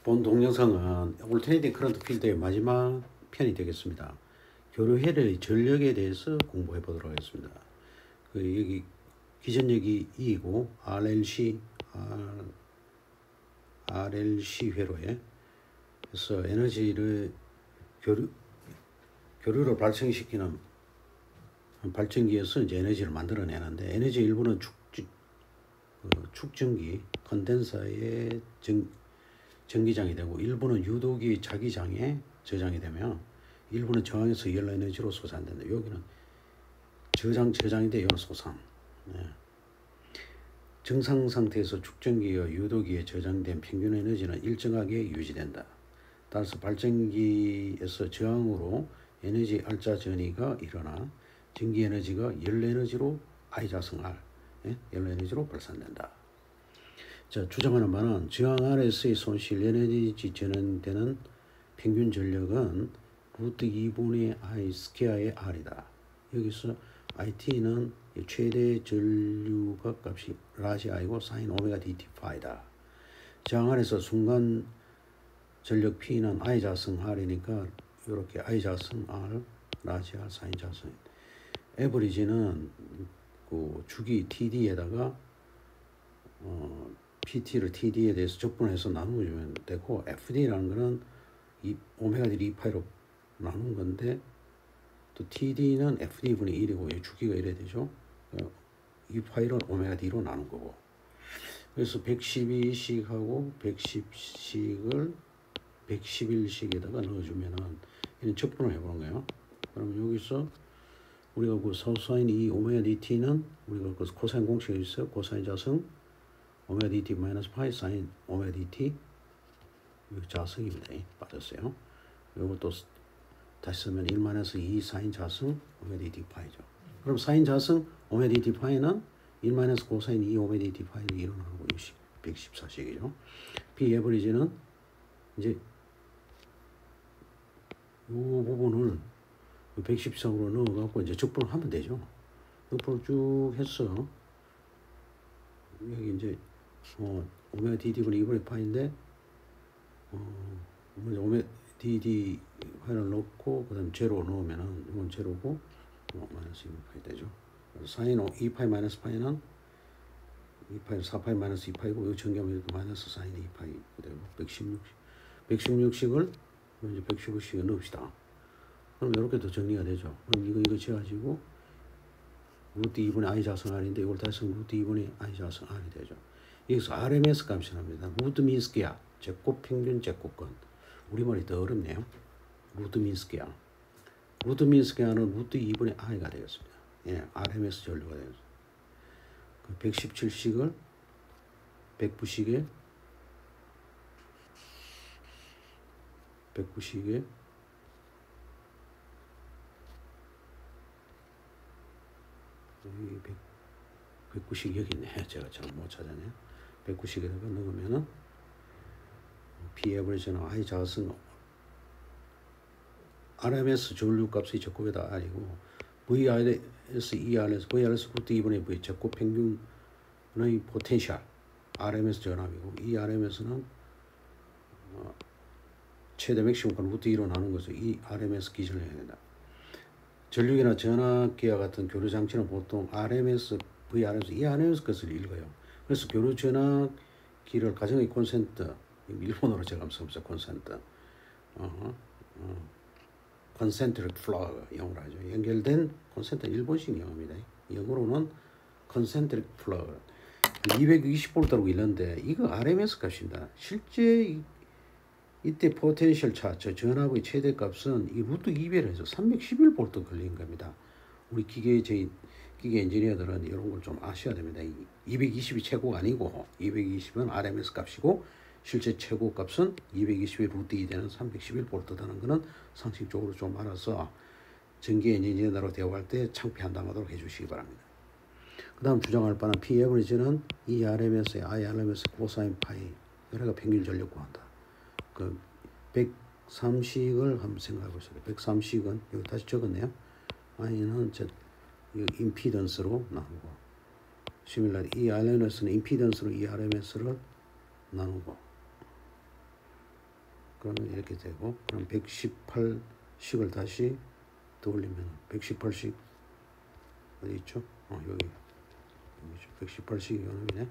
본 동영상은 올터네이팅 커런트 필드의 마지막 편이 되겠습니다. 교류혈의 전력에 대해서 공부해 보도록 하겠습니다. 여기 기전력이 E이고 RLC 회로에 그래서 에너지를 교류를 발생시키는 발전기에서 이제 에너지를 만들어내는데 에너지 일부는 축전기 컨덴서의 전기장이 되고 일부는 유도기 자기장에 저장이 되면 일부는 저항에서 연료 에너지로 솟아낸다. 여기는 저장인데 이건 소상. 네. 정상 상태에서 축전기와 유도기에 저장된 평균 에너지는 일정하게 유지된다. 따라서 발전기에서 저항으로 에너지 알짜 전이가 일어나 전기 에너지가 연료 에너지로 I자승 R, 연료 에너지로 발산된다. 자, 주장하는 바는 저항 아래서의 손실 에너지 전환되는 평균 전력은 루트 2분의 I 스퀘어의 R이다. 여기서 IT는 최대 전류가 값이 라지 I고 사인 오메가 DT 파이다. 저항 아래서 순간 전력 P는 I 자승 R이니까 이렇게 I 자승 R, 라지 R, 사인 자승. 에버리지는 그 주기 TD에다가 PT를 TD에 대해서 적분해서 나누면 되고 FD라는 거는 오메가 D 2파이로 나눈 건데 또 TD는 FD분의 1이고 주기가 이래야 되죠. 2파이를 오메가 D로 나눈 거고 그래서 112씩하고 110씩을 111씩에다가 넣어주면은 이런 적분을 해보는 거예요. 그러면 여기서 우리가 그 사인 2 오메가 DT는 우리가 그 코사인 공식이 있어요. 코사인 자승 오메가 DT 마이너스 파이 사인 오메가 DT 자승입니다. 빠졌어요. 이것도 다시 쓰면 1 마이너스 2 사인 자승 오메가 DT 파이죠. 그럼 사인 자승 오메가 DT 파이는 1 마이너스 코사인 2 오메가 DT 파이를 일어나는 거 114식이죠. P 에버리지는 이제 이 부분을 114으로 넣어갖고 이제 적분을 하면 되죠. 적분을 쭉 해서 여기 이제 오메가 DD분의 2분의 파인데 오메가 DD 파이를 넣고 그다음 제로 넣으면은 이건 제로고 마이너스 2파이 되죠. 사인 2파이 마이너스 파이는 2파이 4파이 마이너스 2파이고 여기 전개하면 마이너스 사인 2파이 되고 116씩을 이제 115씩을 넣읍시다. 그럼 이렇게 더 정리가 되죠. 그럼 이거 지어가지고 루트 2분의 I 자승 R인데 이걸 다시 루트 2분의 I 자승 R이 되죠. 여기서 RMS 값이 납니다. 루트 민 스퀘어, 제곱 평균 제곱건. 우리말이 더 어렵네요. 루트 민 스퀘어. 루트 민 스퀘어는 루트 2분의 I가 되겠습니다. 예, RMS 전류가 되겠습니다. 117씩을 109씩에 109씩 여기 있네. 제가 잘 못 찾아내요. 109씩에다가 넣으면은 P 에버리지는 I 자승 RMS 전류 값의 제곱에다 R이고 VRS ERS VRS 루트 2분의 V 제곱 평균의 포텐셜 RMS 전압이고 이 RMS는 최대 맥시멈과 루트 2로 나눈 것을 이 RMS 기준을 해야 된다. 전류기나 전압기와 같은 교류 장치는 보통 RMS, VRMS, 이 RMS 것을 읽어요. 그래서 교류 전압기를 가정의 콘센트, 일본어로 제가 한번 써보세요. 콘센트, 컨센트릭 플러그 영어로 하죠. 연결된 콘센트 일본식 영어입니다. 영어로는 컨센트릭 플러그 220V라고 있는데 이거 RMS 값입니다. 실제 이때 포텐셜 차, 전압의 최대값은 이 루트 2배로 해서 311V 걸린 겁니다. 우리 기계 엔지니어들은 이런 걸 좀 아셔야 됩니다. 220이 최고가 아니고 220은 RMS 값이고 실제 최고 값은 220의 루트 2 되는 311V라는 것은 상식적으로 좀 알아서 전기 엔지니어로 대화할 때 창피 안 당하도록 해주시기 바랍니다. 그 다음 주장할 바는 P 에버리지는 이 RMS의 I RMS 코사인 파이 여기가 평균 전력 구한다. 그 130을 한번 생각해 보세요. 130은 여기 다시 적었네요. I는 이 임피던스로 나누고 시밀라리 이 RMS는 임피던스로 이 RMS를 나누고 그러면 이렇게 되고, 그럼 118씩을 다시 더 올리면 118씩 어디 있죠? 여기죠. 118씩이 요놈이네.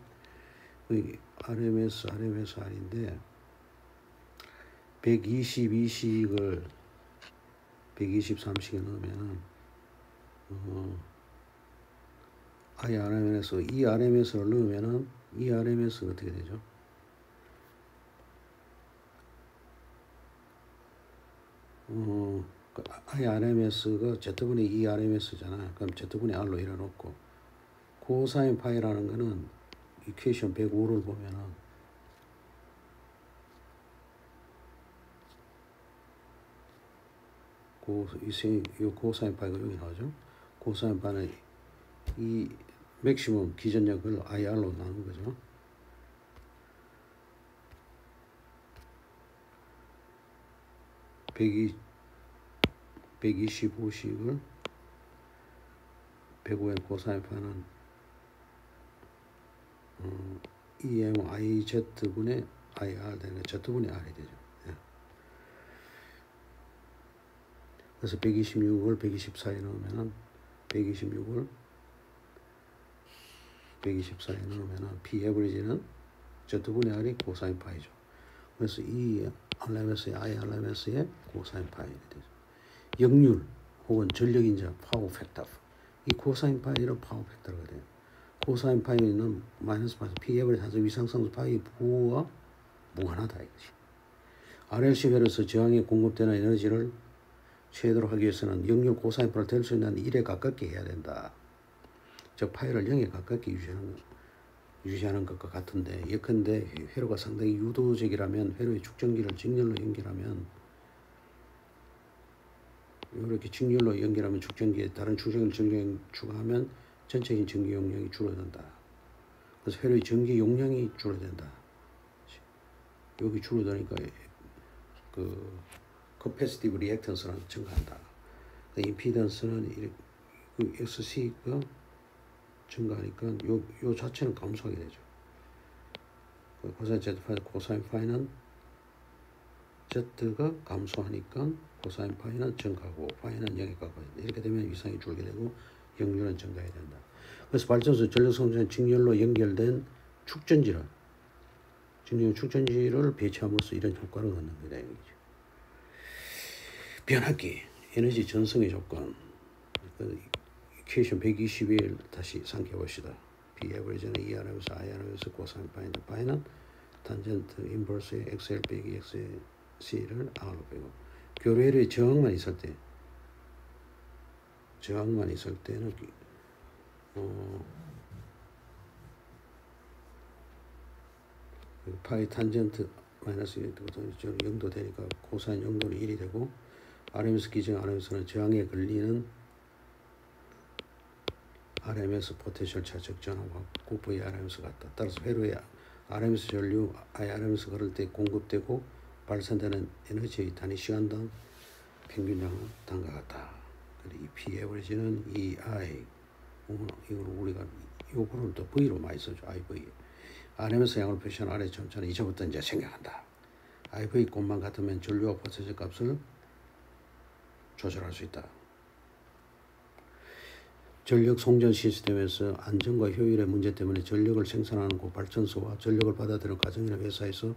여기 RMS R인데 122씩을 123씩에 넣으면은 IRM에서 이 RMS를 넣으면은 이 RMS가 어떻게 되죠? IRMS가 Z분의 2RMS잖아. 그럼 Z분의 R로 일어놓고 코사인 파이라는 거는 이퀘이션 105를 보면은 이 코사인 파이가 여기 나오죠. 코사인 파이는 이 맥시멈 기전력을 IR로 나눈 거죠. (125씩을) 105의 코사인 파이는 EMIZ분의 IR 되는 Z분의 R이 되죠. 그래서 126을 124에 넣으면은 126을 124에 넣으면은 P 에버리지는 Z분의 R이 코사인 파이죠. 그래서 이 RMS의 IRMS의 코사인 파이가 되죠. 역률 혹은 전력인자 파워 팩터. 이 코사인 파이는 파워 팩터가 돼요. 코사인 파이는 마이너스 파이 P 에버리지 한수 위상상수 파이 부호와 무관하다 이것이. RLC 회로서 저항에 공급되는 에너지를 최대로 하기 위해서는 역률 코사인 파를 될 수 있는 1에 가깝게 해야 된다. 즉 파이를 0에 가깝게 유지하는 것과 같은데, 예컨대 회로가 상당히 유도적이라면 회로의 축전기를 직렬로 연결하면 이렇게 직렬로 연결하면 축전기에 다른 축전기를 추가하면 전체적인 전기 용량이 줄어든다. 그래서 회로의 전기 용량이 줄어든다. 여기 줄어드니까 그 커패시티브 리액턴스는 증가한다. 임피던스는 그 XC가 증가하니까 요 자체는 감소하게 되죠. 코사인 Z 파이, 코사인 파이는 Z가 감소하니까 코사인 파이는 증가하고 파이는 0에 가까워진다. 이렇게 되면 위상이 줄게 되고 역률은 증가해야 된다. 그래서 발전소 전력성장 직렬로 연결된 축전지를 배치함으로써 이런 효과를 얻는 거다. 변압기, 에너지 전성의 조건, 이퀘이션 121 다시 상기해봅시다. B 에버리지는 ERM에서 IRM에서 코사인 파이인데 파이는 탄젠트 인버스의 XL 빼기 XC를 R로 빼고 교류회로에 저항만 있을 때는 파이 탄젠트 마이너스 0도 되니까 코사인 0도는 1이 되고 RMS 기준 RMS는 저항에 걸리는 RMS 포텐셜 차적 전압과 V RMS 같다. 따라서 회로에 RMS 전류 IRMS 걸을 때 공급되고 발산되는 에너지의 단위 시간당 평균량은 다음과 같다. 이 P 에버리지는 EI 이걸 우리가 요거는 또 V로 많이 써줘. IV RMS 양을 표시한 아래 점차는 이제부터 이제 생각한다. IV 곱만 같으면 전류와 포텐셜 값을 조절할 수 있다. 전력 송전 시스템에서 안전과 효율의 문제 때문에 전력을 생산하는 발전소와 전력을 받아들이는 가정이나 회사에서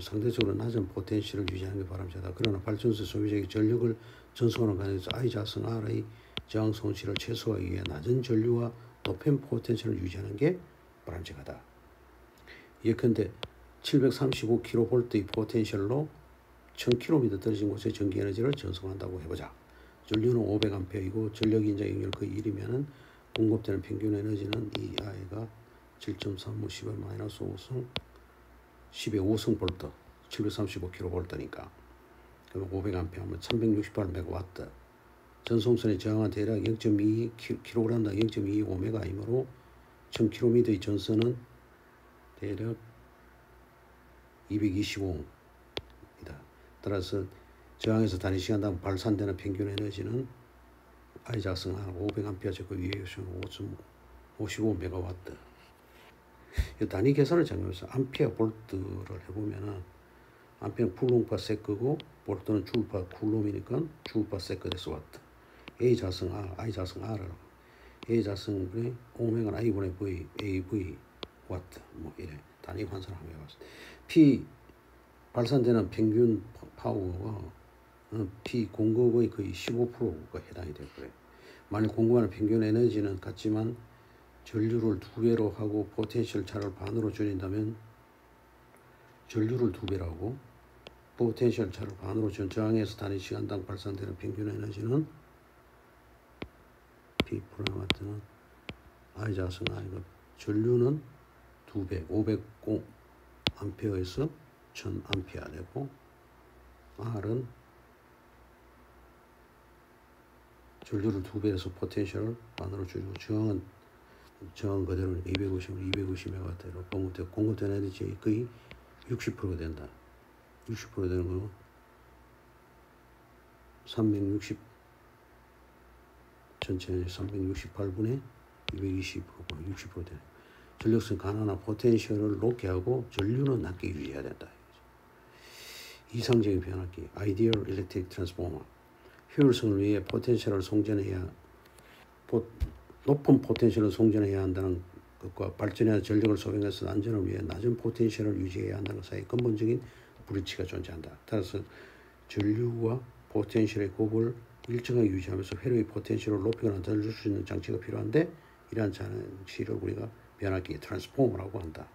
상대적으로 낮은 포텐셜을 유지하는 게 바람직하다. 그러나 발전소 소비자에게 전력을 전송하는 과정에서 I 자성 R의 저항 손실을 최소화하기 위해 낮은 전류와 높은 포텐셜을 유지하는 게 바람직하다. 예컨대 735kV의 포텐셜로 1000km 떨어진 곳에 전기 에너지를 전송한다고 해보자. 전류는 500A이고 전력인자 역률 거의 1이면 공급되는 평균 에너지는 이 I가 7.35 10의 마이너스 5승 10의 5승 볼트 735kV니까 그럼 500A 하면 368MW. 전송선의 저항은 대략 0.2kg당 0.25메가이므로 1000km의 전선은 대략 225입니다. 따라서 저항에서 단위 시간당 발산되는 평균 에너지는 I 작성한 500A 제곱 위에 55MW. 이 단위 계산을 적용해서 암페어 볼트를 해보면은 암페는 쿨롱파 세크고 볼트는 줄파 쿨롬이니까 줄파 세크 돼서 왔다. A 자승 R, I 자승 R라고. A 자승분의 오메가는 I분의 V, AV 왔다. 뭐 이래 단위 환산을 한번 해봤어. P 발산되는 평균 파워가 P 공급의 거의 15%가 해당이 되고 그래. 만약 공급하는 평균 에너지는 같지만 전류를 2배로 하고 포텐셜 차를 반으로 줄인다면 전류를 2배로 하고 포텐셜 차를 반으로 준 저항에서 단위 시간당 발산되는 평균 에너지는 P 프라임 와트는 I 자승 I가 전류는 2배 500 암페어에서 1000 암페어 되고 R은 전류를 2배에서 포텐셜을 반으로 줄이고 저항 그대로는 250MW로 공급되고 공급된 에너지의 거의 60%가 된다. 60% 되는 거 360 전체 368분의 220%가 60% 되네. 전력성 가난한 포텐셜을 높게 하고 전류는 낮게 유지해야 된다. 이상적인 변압기 Ideal Electric Transformer 효율성을 위해 포텐셜을 송전해야 높은 포텐셜을 송전해야 한다는 것과 발전해야 전력을 소비해서 안전을 위해 낮은 포텐셜을 유지해야 한다는 것 사이에 근본적인 불일치가 존재한다. 따라서 전류와 포텐셜의 곱을 일정하게 유지하면서 회로의 포텐셜을 높이거나 낮출 수 있는 장치가 필요한데 이러한 장치를 우리가 변압기 트랜스포머라고 한다.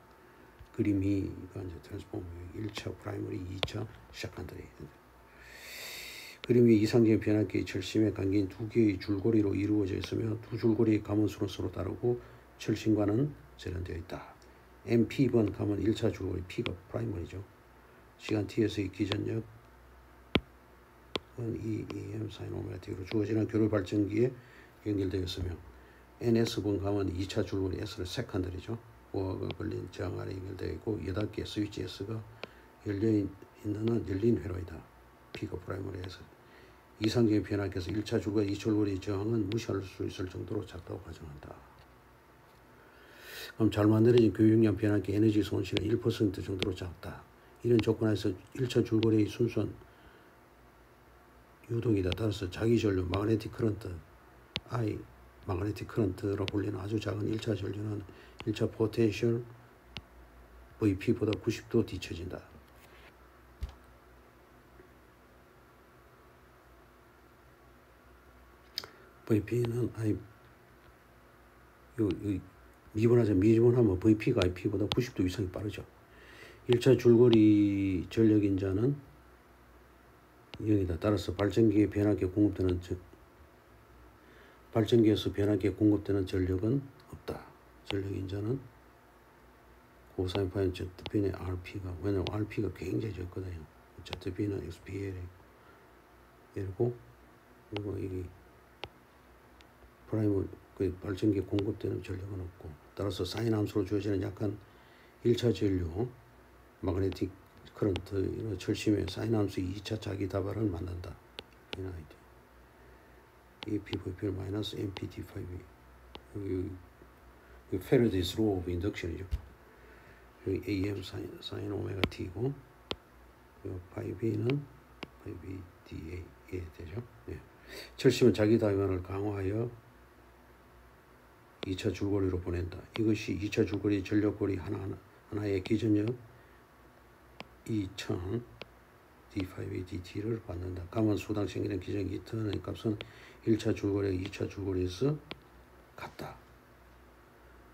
그림이 이제 트랜스포머 1차 프라이머리 2차 세컨더리. 그림이 이상적인 변압기의 철심에 감긴 2개의 줄고리로 이루어져 있으며 두 줄고리의 감원수는 서로 다르고 철심과는 재련되어 있다. MP번 감은 1차 줄고리 P가 프라이머리죠. 시간 T에서의 기전력은 EM sin 오메가 T로 주어지는 교류 발전기에 연결되어 있으며 NS번 감은 2차 줄고리 S는 세컨더리죠. 보호가 걸린 저항 아래 연결되어 있고 8개의 스위치 S가 열린 회로이다. P가 프라이머리에서 이상적인 변압기에서 1차 줄고리 2차 줄고리 저항은 무시할 수 있을 정도로 작다고 가정한다. 그럼 잘 만들어진 교육용 변압기 에너지 손실은 1% 정도로 작다. 이런 조건에서 1차 줄고리의 순수한 유동이다. 따라서 자기 전류 마그네틱 커런트 I 마그네틱 커런트로 불리는 아주 작은 1차 전류는 1차 포텐셜 VP보다 90도 뒤처진다. VP는 미분하면 VP가 IP보다 90도 이상이 빠르죠. 1차 줄거리 전력인자는 0이다. 따라서 발전기에 변압기에 공급되는 발전기에서 변압기에 공급되는 전력은 없다. 전력인자는 고사인파인 ZB의 RP가 왜냐면 RP가 굉장히 적거든요. ZB는 XPL이고 그리고 이 프라이머 그 발전기에 공급되는 전력은 없고 따라서 사인 함수로 주어지는 약한 1차 전류 마그네틱 커런트 철심의 사인 함수 2차 자기 다발을 만든다. APVP를 마이너스 MPT5 여기 페러데이스 로 오브 인덕션이죠. 여기 AM 사인 오메가 T고 5B는 5BDA 되죠. 예. 철심은 자기 다발을 강화하여 2차 줄고리로 보낸다. 이것이 2차 줄고리 전력고리 하나의 기전력 2000 D5DT를 받는다. 가만 수당 생기는 기전력 2턴의 값은 1차 줄고리 2차 줄고리에서 같다.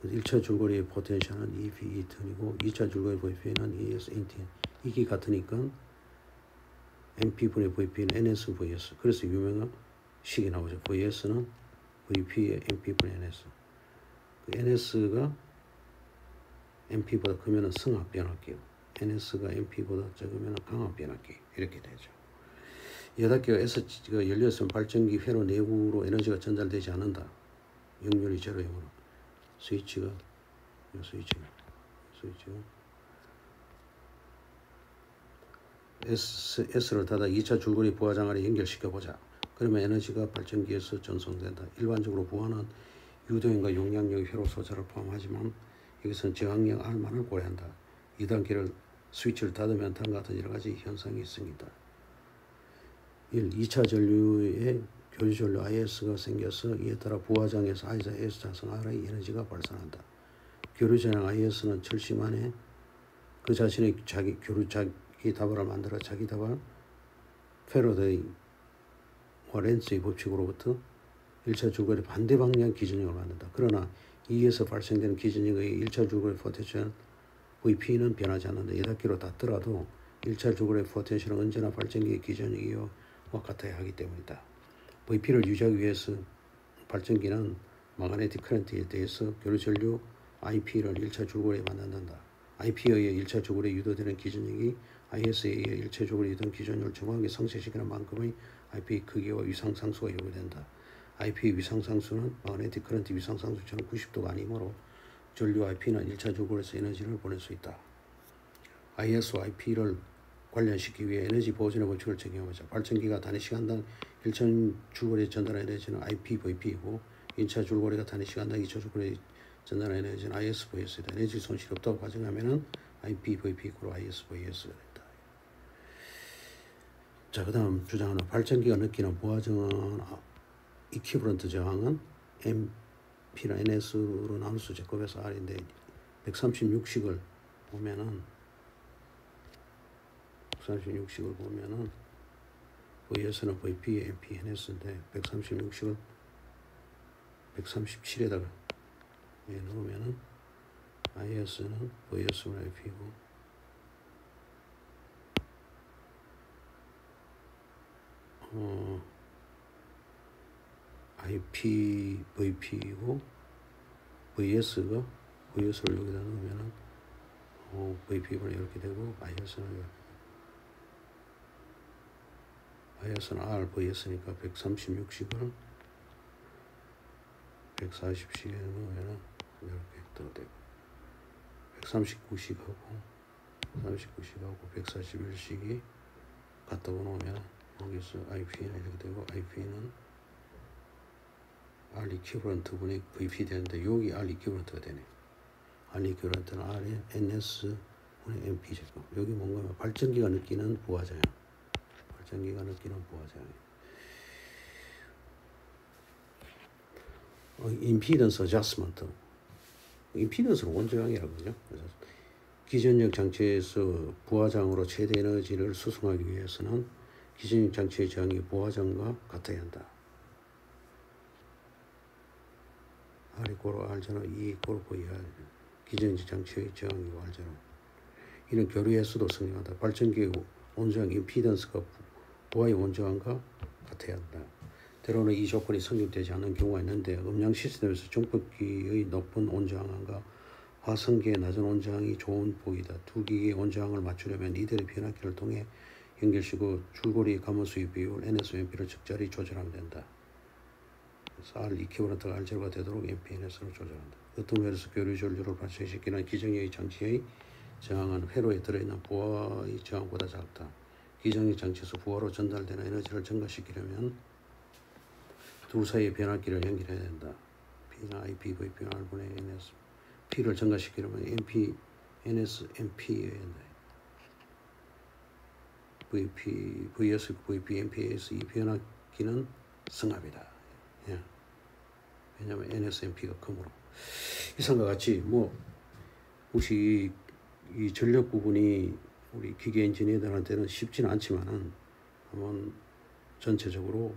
1차 줄고리의 포텐셜은 EP 2턴이고 2차 줄고리 VP는 ES NT 이게 같으니까 MP분의 VP는 NS VS 그래서 유명한 식이 나오죠. VS는 VP의 MP분의 NS NS가 MP보다 크면 승합 변압기요. NS가 MP보다 적으면 강합 변압기 이렇게 되죠. 8개가 S가 열렸으면 발전기 회로 내부로 에너지가 전달되지 않는다. 역률이 제로이므로 스위치가 S를 닫아 2차 줄거리 부하장아리 연결시켜보자. 그러면 에너지가 발전기에서 전송된다. 일반적으로 부하는 유도형과 용량력의 회로 소자를 포함하지만 여기서는 저항력 R만을 고려한다. 2단계를 스위치를 닫으면 다음과 같은 여러 가지 현상이 있습니다. 1. 2차 전류에 교류 전류 IS가 생겨서 이에 따라 부하장에서 I자 S 자성 R의 에너지가 발생한다. 교류 전향 IS는 철심안에 그 자신의 자기 다발을 만들어 자기 다발 패러데이와 렌츠의 법칙으로부터 1차 줄거리 반대 방향 기전력을 만든다. 그러나 이에서 발생되는 기전력의 1차 줄거리 포텐셜 VP는 변하지 않는다. 예닫기로 닿더라도 1차 줄거리 포텐셜은 언제나 발전기의 기전력이와 같아야 하기 때문이다. VP를 유지하기 위해서 발전기는 마그네틱 커런트에 대해서 교류 전류 IP를 1차 줄거리에 만든다. IP에 의해 1차 줄거리에 유도되는 기전력이 IS에 의해 1차 줄거리에 유도된 기전력을 정확하게 상쇄시키는 만큼의 IP 크기와 위상상수가 요구된다. IP 위상상수는 마그네틱 커런트 위상상수처럼 90도가 아니므로 전류 IP는 1차 줄거리에서 에너지를 보낼 수 있다. IS와 IP를 관련시키기 위해 에너지 보존의 법칙을 적용하자. 발전기가 단위 시간당 1차 줄거리에 전달하는 에너지는 IPVP이고 2차 줄거리가 단위 시간당 2차 줄거리에 전달하는 에너지는 ISVS이다. 에너지 손실이 없다고 가정하면 IPVP 이고 ISVS가 된다. 자, 그 다음 주장하는 발전기가 느끼는 부하저항은 이퀴브런트 저항은 P나 NS로 나눌 수 제곱에서 R인데 136식을 보면은 V에서는 VP, MP, NS인데 136식을 137에다가 넣으면은 IS는 Vs분의 IP고 IP, VP이고 VS를 여기다 넣으면은 VP분이 이렇게 되고 IS는 R, VS니까 136식을 140식에 넣으면은 이렇게 떠되고 139식하고 141식이 갖다 놓으면 여기서 IP는 이렇게 되고 IP는 R 이퀴브런트 분의 VP 되는데 여기 R 이퀴브런트가 되네. R 이퀴브런트는 R의 NS 분의 MP 제곱. 여기 뭔가 발전기가 느끼는 부하저항. 임피던스 어저스먼트. 임피던스는 원저항이라고 그러죠. 그래서 기전력 장치에서 부하장으로 최대 에너지를 수송하기 위해서는 기전력 장치의 저항이 부하장과 같아야 한다. R 이꼬로 R제로 E 이꼬로 VR. 기전력 장치의 저항이고 R제로. 이는 교류에서도 성립한다. 발전기의 원저항 임피던스가 부하의 원저항과 같아야 한다. 때로는 이 조건이 성립되지 않는 경우가 있는데 음량 시스템에서 정법기의 높은 온저항과 화성기의 낮은 온저항이 좋은 보기다. 두 기기의 온저항을 맞추려면 이들의 변압기를 통해 연결시키고 줄거리 가만수의 비율 NSMP를 적절히 조절하면 된다. 그래서 R 이퀴브런트가 R제로가 되도록 MP, NS를 조절한다. 어떤 회로서 교류 전류를 발생시키는 기정력의 장치의 저항은 회로에 들어있는 부하의 저항보다 작다. 기정력 장치에서 부하로 전달되는 에너지를 증가시키려면 둘 사이의 변압기를 연결해야 된다. P나 IP, VP, R분의 NS. P를 증가시키려면 MP, NS, MP여야 된다. VP, VS, VP, MPS 이 변압기는 승합이다. 예. 왜냐하면 NS, MP가 크므로. 이상과 같이 혹시 이 전력 부분이 우리 기계 엔지니어들한테는 쉽지는 않지만은 한번 전체적으로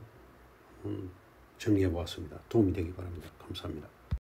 정리해 보았습니다. 도움이 되기 바랍니다. 감사합니다.